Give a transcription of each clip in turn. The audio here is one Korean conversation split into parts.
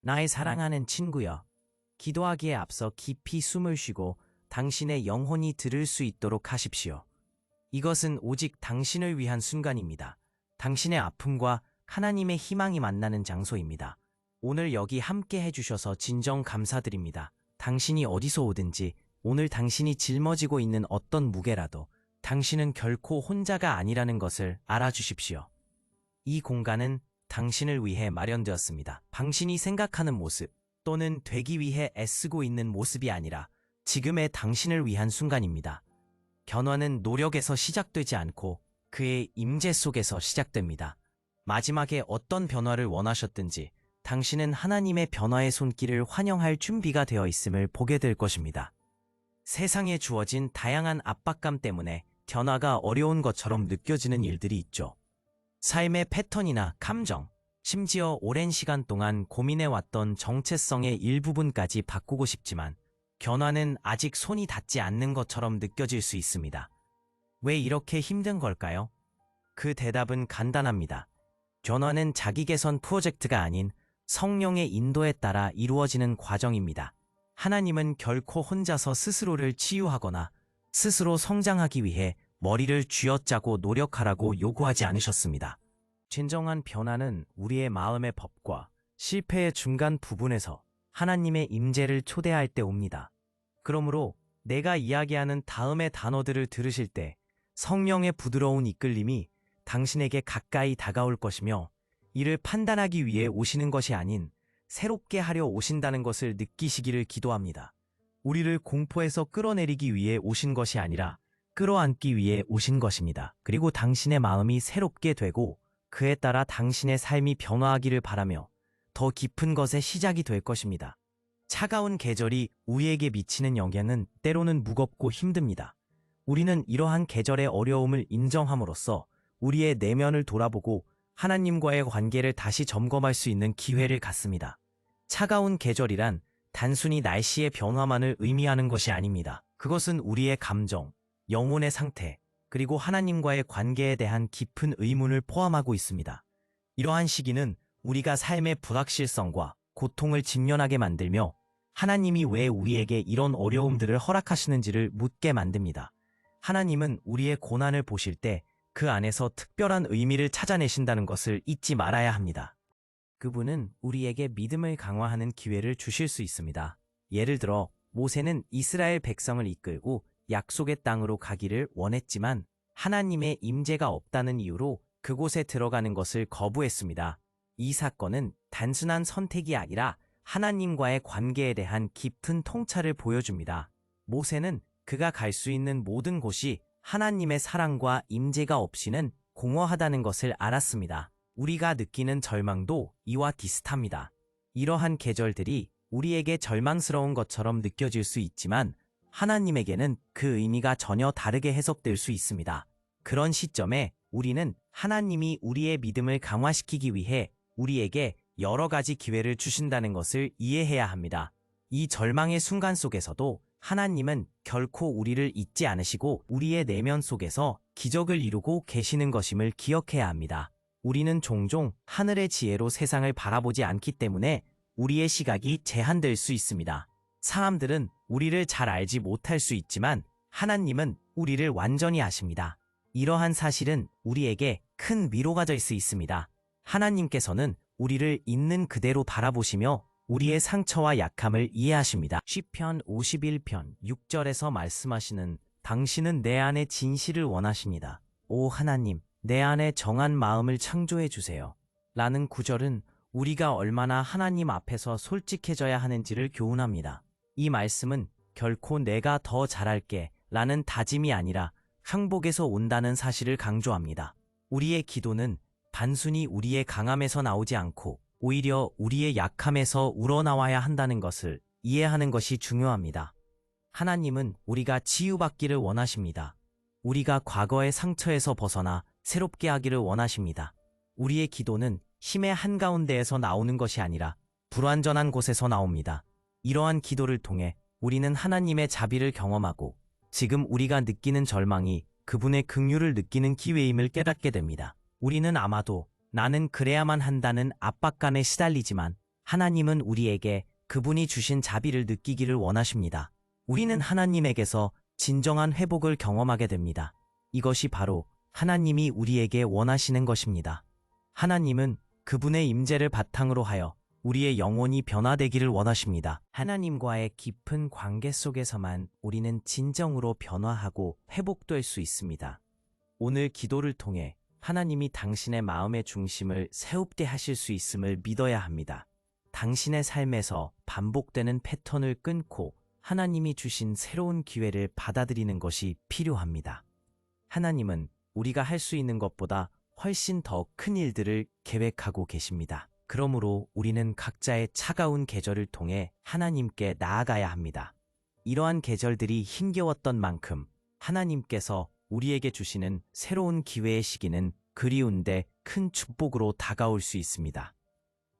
나의 사랑하는 친구여, 기도하기에 앞서 깊이 숨을 쉬고 당신의 영혼이 들을 수 있도록 하십시오. 이것은 오직 당신을 위한 순간입니다. 당신의 아픔과 하나님의 희망이 만나는 장소입니다. 오늘 여기 함께 해주셔서 진정 감사드립니다. 당신이 어디서 오든지, 오늘 당신이 짊어지고 있는 어떤 무게라도 당신은 결코 혼자가 아니라는 것을 알아주십시오. 이 공간은 당신을 위해 마련되었습니다. 당신이 생각하는 모습 또는 되기 위해 애쓰고 있는 모습이 아니라 지금의 당신을 위한 순간입니다. 변화는 노력에서 시작되지 않고 그의 임재 속에서 시작됩니다. 마지막에 어떤 변화를 원하셨든지 당신은 하나님의 변화의 손길을 환영할 준비가 되어 있음을 보게 될 것입니다. 세상에 주어진 다양한 압박감 때문에 변화가 어려운 것처럼 느껴지는 일들이 있죠. 삶의 패턴이나 감정, 심지어 오랜 시간 동안 고민해왔던 정체성의 일부분까지 바꾸고 싶지만 변화는 아직 손이 닿지 않는 것처럼 느껴질 수 있습니다. 왜 이렇게 힘든 걸까요? 그 대답은 간단합니다. 변화는 자기 개선 프로젝트가 아닌 성령의 인도에 따라 이루어지는 과정입니다. 하나님은 결코 혼자서 스스로를 치유하거나 스스로 성장하기 위해 머리를 쥐어짜고 노력하라고 요구하지 않으셨습니다. 진정한 변화는 우리의 마음의 법과 실패의 중간 부분에서 하나님의 임재를 초대할 때 옵니다. 그러므로 내가 이야기하는 다음의 단어들을 들으실 때 성령의 부드러운 이끌림이 당신에게 가까이 다가올 것이며, 이를 판단하기 위해 오시는 것이 아닌 새롭게 하려 오신다는 것을 느끼시기를 기도합니다. 우리를 공포에서 끌어내리기 위해 오신 것이 아니라 끌어안기 위해 오신 것입니다. 그리고 당신의 마음이 새롭게 되고 그에 따라 당신의 삶이 변화하기를 바라며 더 깊은 것의 시작이 될 것입니다. 차가운 계절이 우리에게 미치는 영향은 때로는 무겁고 힘듭니다. 우리는 이러한 계절의 어려움을 인정함으로써 우리의 내면을 돌아보고 하나님과의 관계를 다시 점검할 수 있는 기회를 갖습니다. 차가운 계절이란 단순히 날씨의 변화만을 의미하는 것이 아닙니다. 그것은 우리의 감정, 영혼의 상태, 그리고 하나님과의 관계에 대한 깊은 의문을 포함하고 있습니다. 이러한 시기는 우리가 삶의 불확실성과 고통을 직면하게 만들며 하나님이 왜 우리에게 이런 어려움들을 허락하시는지를 묻게 만듭니다. 하나님은 우리의 고난을 보실 때 그 안에서 특별한 의미를 찾아내신다는 것을 잊지 말아야 합니다. 그분은 우리에게 믿음을 강화하는 기회를 주실 수 있습니다. 예를 들어 모세는 이스라엘 백성을 이끌고 약속의 땅으로 가기를 원했지만 하나님의 임재가 없다는 이유로 그곳에 들어가는 것을 거부했습니다. 이 사건은 단순한 선택이 아니라 하나님과의 관계에 대한 깊은 통찰을 보여줍니다. 모세는 그가 갈 수 있는 모든 곳이 하나님의 사랑과 임재가 없이는 공허하다는 것을 알았습니다. 우리가 느끼는 절망도 이와 비슷합니다. 이러한 계절들이 우리에게 절망스러운 것처럼 느껴질 수 있지만 하나님에게는 그 의미가 전혀 다르게 해석될 수 있습니다. 그런 시점에 우리는 하나님이 우리의 믿음을 강화시키기 위해 우리에게 여러 가지 기회를 주신다는 것을 이해해야 합니다. 이 절망의 순간 속에서도 하나님은 결코 우리를 잊지 않으시고 우리의 내면 속에서 기적을 이루고 계시는 것임을 기억해야 합니다. 우리는 종종 하늘의 지혜로 세상을 바라보지 않기 때문에 우리의 시각이 제한될 수 있습니다. 사람들은 우리를 잘 알지 못할 수 있지만 하나님은 우리를 완전히 아십니다. 이러한 사실은 우리에게 큰 위로가 될 수 있습니다. 하나님께서는 우리를 있는 그대로 바라보시며 우리의 상처와 약함을 이해하십니다. 시편 51편 6절에서 말씀하시는 당신은 내 안에 진실을 원하십니다. 오 하나님, 내 안에 정한 마음을 창조해 주세요. 라는 구절은 우리가 얼마나 하나님 앞에서 솔직해져야 하는지를 교훈합니다. 이 말씀은 결코 내가 더 잘할게 라는 다짐이 아니라 항복에서 온다는 사실을 강조합니다. 우리의 기도는 단순히 우리의 강함에서 나오지 않고 오히려 우리의 약함에서 우러나와야 한다는 것을 이해하는 것이 중요합니다. 하나님은 우리가 치유받기를 원하십니다. 우리가 과거의 상처에서 벗어나 새롭게 하기를 원하십니다. 우리의 기도는 힘의 한가운데에서 나오는 것이 아니라 불완전한 곳에서 나옵니다. 이러한 기도를 통해 우리는 하나님의 자비를 경험하고 지금 우리가 느끼는 절망이 그분의 긍휼을 느끼는 기회임을 깨닫게 됩니다. 우리는 아마도 나는 그래야만 한다는 압박감에 시달리지만 하나님은 우리에게 그분이 주신 자비를 느끼기를 원하십니다. 우리는 하나님에게서 진정한 회복을 경험하게 됩니다. 이것이 바로 하나님이 우리에게 원하시는 것입니다. 하나님은 그분의 임재를 바탕으로 하여 우리의 영혼이 변화되기를 원하십니다. 하나님과의 깊은 관계 속에서만 우리는 진정으로 변화하고 회복될 수 있습니다. 오늘 기도를 통해 하나님이 당신의 마음의 중심을 새롭게 하실 수 있음을 믿어야 합니다. 당신의 삶에서 반복되는 패턴을 끊고 하나님이 주신 새로운 기회를 받아들이는 것이 필요합니다. 하나님은 우리가 할 수 있는 것보다 훨씬 더 큰 일들을 계획하고 계십니다. 그러므로 우리는 각자의 차가운 계절을 통해 하나님께 나아가야 합니다. 이러한 계절들이 힘겨웠던 만큼 하나님께서 우리에게 주시는 새로운 기회의 시기는 그리운데 큰 축복으로 다가올 수 있습니다.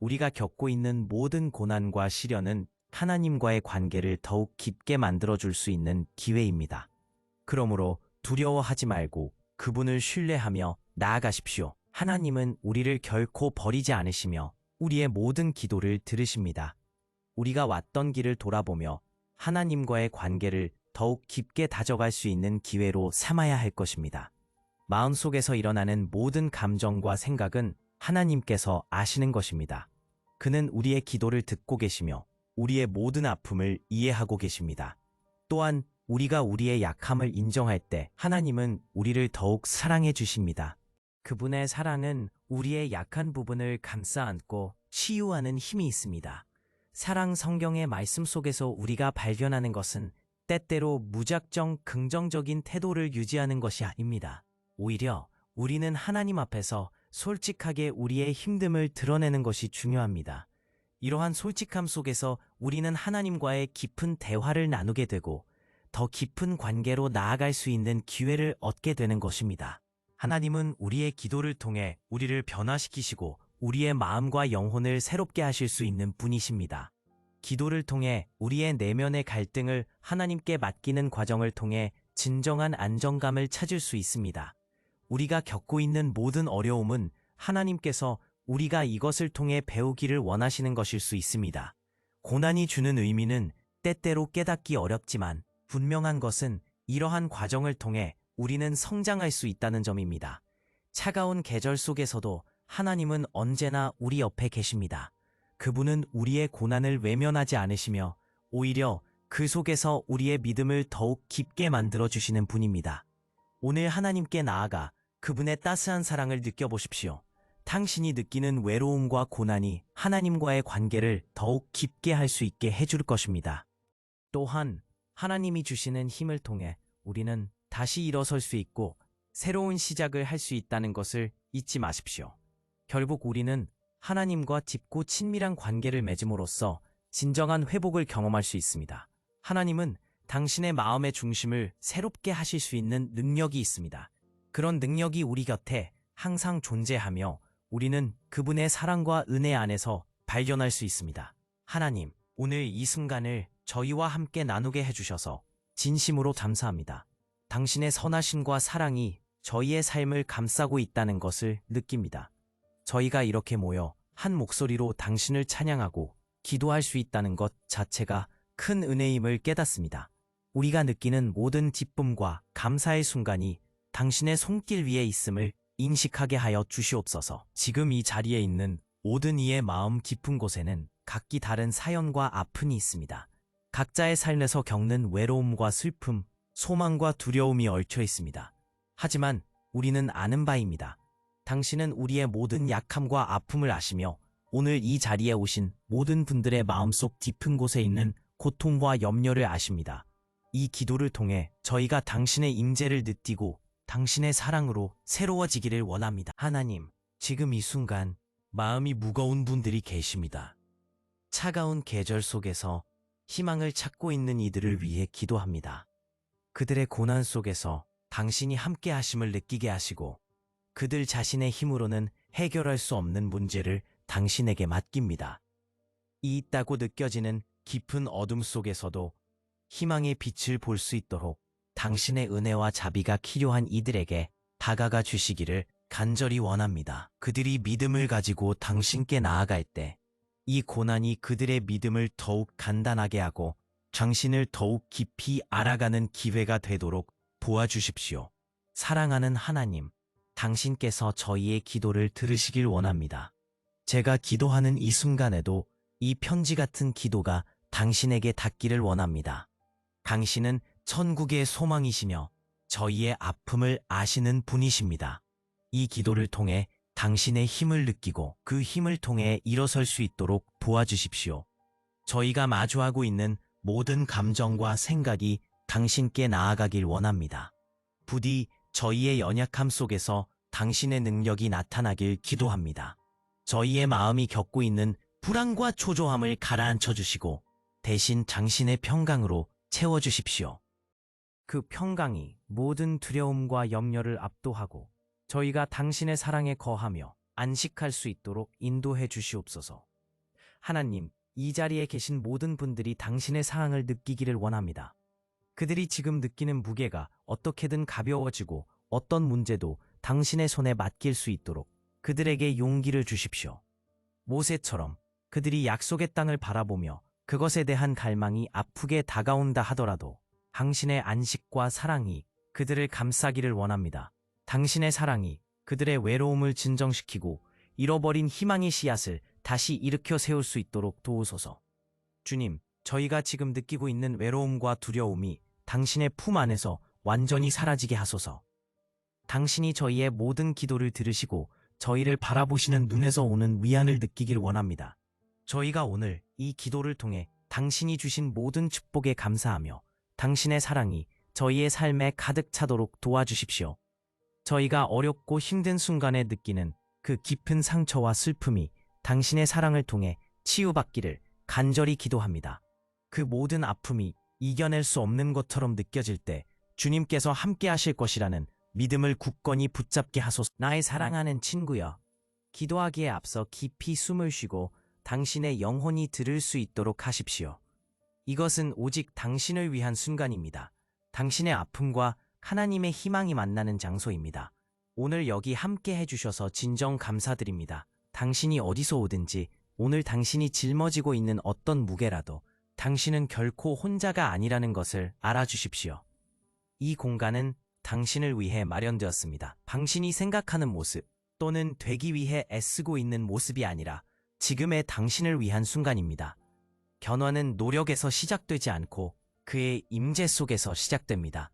우리가 겪고 있는 모든 고난과 시련은 하나님과의 관계를 더욱 깊게 만들어줄 수 있는 기회입니다. 그러므로 두려워하지 말고 그분을 신뢰하며 나아가십시오. 하나님은 우리를 결코 버리지 않으시며 우리의 모든 기도를 들으십니다. 우리가 왔던 길을 돌아보며 하나님과의 관계를 더욱 깊게 다져갈 수 있는 기회로 삼아야 할 것입니다. 마음속에서 일어나는 모든 감정과 생각은 하나님께서 아시는 것입니다. 그는 우리의 기도를 듣고 계시며 우리의 모든 아픔을 이해하고 계십니다. 또한 우리가 우리의 약함을 인정할 때 하나님은 우리를 더욱 사랑해 주십니다. 그분의 사랑은 우리의 약한 부분을 감싸 안고 치유하는 힘이 있습니다. 사랑 성경의 말씀 속에서 우리가 발견하는 것은 때때로 무작정 긍정적인 태도를 유지하는 것이 아닙니다. 오히려 우리는 하나님 앞에서 솔직하게 우리의 힘듦을 드러내는 것이 중요합니다. 이러한 솔직함 속에서 우리는 하나님과의 깊은 대화를 나누게 되고 더 깊은 관계로 나아갈 수 있는 기회를 얻게 되는 것입니다. 하나님은 우리의 기도를 통해 우리를 변화시키시고 우리의 마음과 영혼을 새롭게 하실 수 있는 분이십니다. 기도를 통해 우리의 내면의 갈등을 하나님께 맡기는 과정을 통해 진정한 안정감을 찾을 수 있습니다. 우리가 겪고 있는 모든 어려움은 하나님께서 우리가 이것을 통해 배우기를 원하시는 것일 수 있습니다. 고난이 주는 의미는 때때로 깨닫기 어렵지만 분명한 것은 이러한 과정을 통해 우리는 성장할 수 있다는 점입니다. 차가운 계절 속에서도 하나님은 언제나 우리 옆에 계십니다. 그분은 우리의 고난을 외면하지 않으시며 오히려 그 속에서 우리의 믿음을 더욱 깊게 만들어주시는 분입니다. 오늘 하나님께 나아가 그분의 따스한 사랑을 느껴보십시오. 당신이 느끼는 외로움과 고난이 하나님과의 관계를 더욱 깊게 할 수 있게 해줄 것입니다. 또한 하나님이 주시는 힘을 통해 우리는 다시 일어설 수 있고 새로운 시작을 할 수 있다는 것을 잊지 마십시오. 결국 우리는 하나님과 깊고 친밀한 관계를 맺음으로써 진정한 회복을 경험할 수 있습니다. 하나님은 당신의 마음의 중심을 새롭게 하실 수 있는 능력이 있습니다. 그런 능력이 우리 곁에 항상 존재하며 우리는 그분의 사랑과 은혜 안에서 발견할 수 있습니다. 하나님, 오늘 이 순간을 저희와 함께 나누게 해주셔서 진심으로 감사합니다. 당신의 선하심과 사랑이 저희의 삶을 감싸고 있다는 것을 느낍니다. 저희가 이렇게 모여 한 목소리로 당신을 찬양하고 기도할 수 있다는 것 자체가 큰 은혜임을 깨닫습니다. 우리가 느끼는 모든 기쁨과 감사의 순간이 당신의 손길 위에 있음을 인식하게 하여 주시옵소서. 지금 이 자리에 있는 모든 이의 마음 깊은 곳에는 각기 다른 사연과 아픔이 있습니다. 각자의 삶에서 겪는 외로움과 슬픔, 소망과 두려움이 얽혀 있습니다. 하지만 우리는 아는 바입니다. 당신은 우리의 모든 약함과 아픔을 아시며 오늘 이 자리에 오신 모든 분들의 마음속 깊은 곳에 있는 고통과 염려를 아십니다. 이 기도를 통해 저희가 당신의 임재를 느끼고 당신의 사랑으로 새로워지기를 원합니다. 하나님, 지금 이 순간 마음이 무거운 분들이 계십니다. 차가운 계절 속에서 희망을 찾고 있는 이들을 위해 기도합니다. 그들의 고난 속에서 당신이 함께 하심을 느끼게 하시고 그들 자신의 힘으로는 해결할 수 없는 문제를 당신에게 맡깁니다. 이 있다고 느껴지는 깊은 어둠 속에서도 희망의 빛을 볼 수 있도록 당신의 은혜와 자비가 필요한 이들에게 다가가 주시기를 간절히 원합니다. 그들이 믿음을 가지고 당신께 나아갈 때 이 고난이 그들의 믿음을 더욱 간단하게 하고 당신을 더욱 깊이 알아가는 기회가 되도록 도와주십시오. 사랑하는 하나님, 당신께서 저희의 기도를 들으시길 원합니다. 제가 기도하는 이 순간에도 이 편지 같은 기도가 당신에게 닿기를 원합니다. 당신은 천국의 소망이시며 저희의 아픔을 아시는 분이십니다. 이 기도를 통해 당신의 힘을 느끼고 그 힘을 통해 일어설 수 있도록 도와주십시오. 저희가 마주하고 있는 모든 감정과 생각이 당신께 나아가길 원합니다. 부디 저희의 연약함 속에서 당신의 능력이 나타나길 기도합니다. 저희의 마음이 겪고 있는 불안과 초조함을 가라앉혀 주시고 대신 당신의 평강으로 채워주십시오. 그 평강이 모든 두려움과 염려를 압도하고 저희가 당신의 사랑에 거하며 안식할 수 있도록 인도해 주시옵소서. 하나님, 이 자리에 계신 모든 분들이 당신의 사랑을 느끼기를 원합니다. 그들이 지금 느끼는 무게가 어떻게든 가벼워지고 어떤 문제도 당신의 손에 맡길 수 있도록 그들에게 용기를 주십시오. 모세처럼 그들이 약속의 땅을 바라보며 그것에 대한 갈망이 아프게 다가온다 하더라도 당신의 안식과 사랑이 그들을 감싸기를 원합니다. 당신의 사랑이 그들의 외로움을 진정시키고 잃어버린 희망의 씨앗을 다시 일으켜 세울 수 있도록 도우소서. 주님, 저희가 지금 느끼고 있는 외로움과 두려움이 당신의 품 안에서 완전히 사라지게 하소서. 당신이 저희의 모든 기도를 들으시고 저희를 바라보시는 눈에서 오는 위안을 느끼길 원합니다. 저희가 오늘 이 기도를 통해 당신이 주신 모든 축복에 감사하며 당신의 사랑이 저희의 삶에 가득 차도록 도와주십시오. 저희가 어렵고 힘든 순간에 느끼는 그 깊은 상처와 슬픔이 당신의 사랑을 통해 치유받기를 간절히 기도합니다. 그 모든 아픔이 이겨낼 수 없는 것처럼 느껴질 때 주님께서 함께 하실 것이라는 믿음을 굳건히 붙잡게 하소서. 나의 사랑하는 친구여, 기도하기에 앞서 깊이 숨을 쉬고 당신의 영혼이 들을 수 있도록 하십시오. 이것은 오직 당신을 위한 순간입니다. 당신의 아픔과 하나님의 희망이 만나는 장소입니다. 오늘 여기 함께 해주셔서 진정 감사드립니다. 당신이 어디서 오든지 오늘 당신이 짊어지고 있는 어떤 무게라도 당신은 결코 혼자가 아니라는 것을 알아주십시오. 이 공간은 당신을 위해 마련되었습니다. 당신이 생각하는 모습 또는 되기 위해 애쓰고 있는 모습이 아니라 지금의 당신을 위한 순간입니다. 변화는 노력에서 시작되지 않고 그의 임재 속에서 시작됩니다.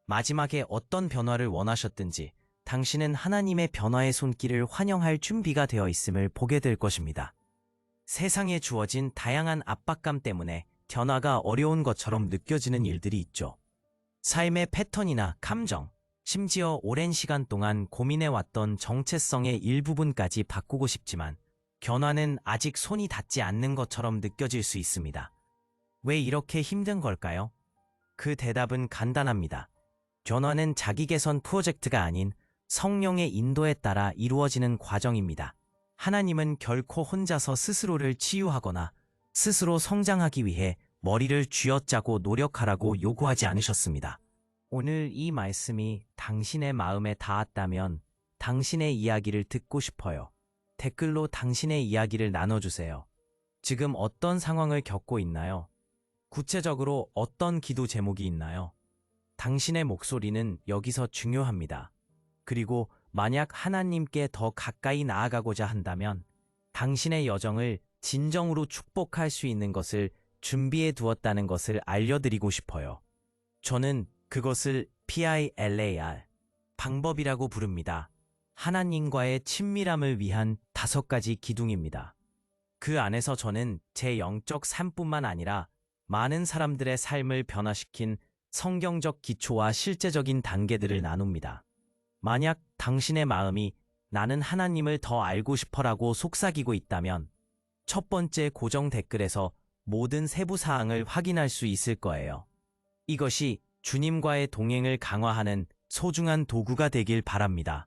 마지막에 어떤 변화를 원하셨든지 당신은 하나님의 변화의 손길을 환영할 준비가 되어 있음을 보게 될 것입니다. 세상에 주어진 다양한 압박감 때문에 변화가 어려운 것처럼 느껴지는 일들이 있죠. 삶의 패턴이나 감정, 심지어 오랜 시간 동안 고민해왔던 정체성의 일부분까지 바꾸고 싶지만 변화는 아직 손이 닿지 않는 것처럼 느껴질 수 있습니다. 왜 이렇게 힘든 걸까요? 그 대답은 간단합니다. 변화는 자기 개선 프로젝트가 아닌 성령의 인도에 따라 이루어지는 과정입니다. 하나님은 결코 혼자서 스스로를 치유하거나 스스로 성장하기 위해 머리를 쥐어짜고 노력하라고 요구하지 않으셨습니다. 오늘 이 말씀이 당신의 마음에 닿았다면 당신의 이야기를 듣고 싶어요. 댓글로 당신의 이야기를 나눠주세요. 지금 어떤 상황을 겪고 있나요? 구체적으로 어떤 기도 제목이 있나요? 당신의 목소리는 여기서 중요합니다. 그리고 만약 하나님께 더 가까이 나아가고자 한다면 당신의 여정을 진정으로 축복할 수 있는 것을 준비해 두었다는 것을 알려드리고 싶어요. 저는 그것을 PILAR, 방법이라고 부릅니다. 하나님과의 친밀함을 위한 5가지 기둥입니다. 그 안에서 저는 제 영적 삶뿐만 아니라 많은 사람들의 삶을 변화시킨 성경적 기초와 실제적인 단계들을 나눕니다. 만약 당신의 마음이 나는 하나님을 더 알고 싶어라고 속삭이고 있다면 첫 번째 고정 댓글에서 모든 세부 사항을 확인할 수 있을 거예요. 이것이 주님과의 동행을 강화하는 소중한 도구가 되길 바랍니다.